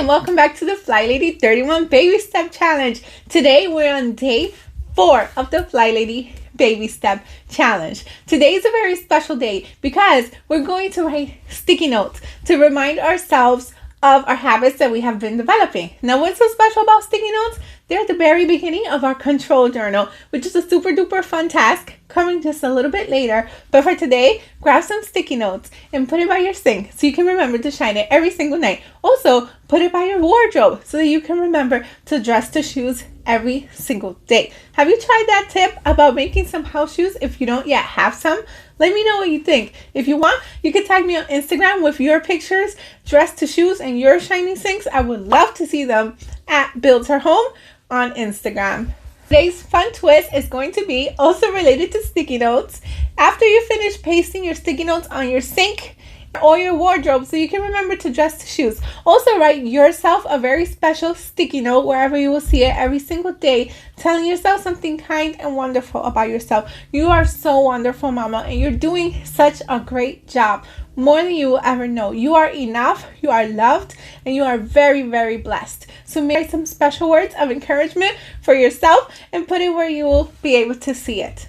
and welcome back to the FlyLady 31 Baby Step Challenge. Today we're on day 4 of the FlyLady Baby Step Challenge. Today is a very special day because we're going to write sticky notes to remind ourselves of our habits that we have been developing. Now, what's so special about sticky notes? They're at the very beginning of our control journal, which is a super duper fun task coming just a little bit later. But for today, grab some sticky notes and put it by your sink so you can remember to shine it every single night. Also, put it by your wardrobe so that you can remember to dress the shoes every single day. Have you tried that tip about making some house shoes if you don't yet have some? Let me know what you think. If you want, you can tag me on Instagram with your pictures, dressed to shoes, and your shiny sinks. I would love to see them at Builds Her Home on Instagram. Today's fun twist is going to be also related to sticky notes. After you finish pasting your sticky notes on your sink or your wardrobe so you can remember to dress the shoes, also write yourself a very special sticky note wherever you will see it every single day, telling yourself something kind and wonderful about yourself. You are so wonderful, mama, and you're doing such a great job, more than you will ever know. You are enough, you are loved, and you are very, very blessed. So make some special words of encouragement for yourself and put it where you will be able to see it.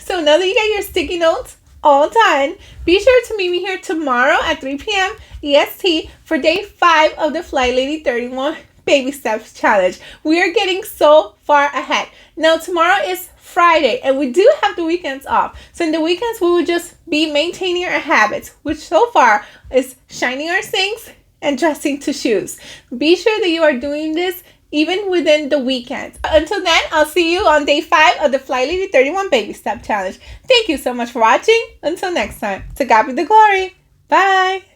So now that you get your sticky notes all done, be sure to meet me here tomorrow at 3 p.m. EST for day 5 of the FlyLady 31 Baby Steps Challenge. We are getting so far ahead. Now tomorrow is Friday and we do have the weekends off. So in the weekends we will just be maintaining our habits, which so far is shining our sinks and dressing to shoes. Be sure that you are doing this even within the weekends. Until then, I'll see you on day 5 of the FlyLady 31 Baby Step Challenge. Thank you so much for watching. Until next time, to God be the glory. Bye.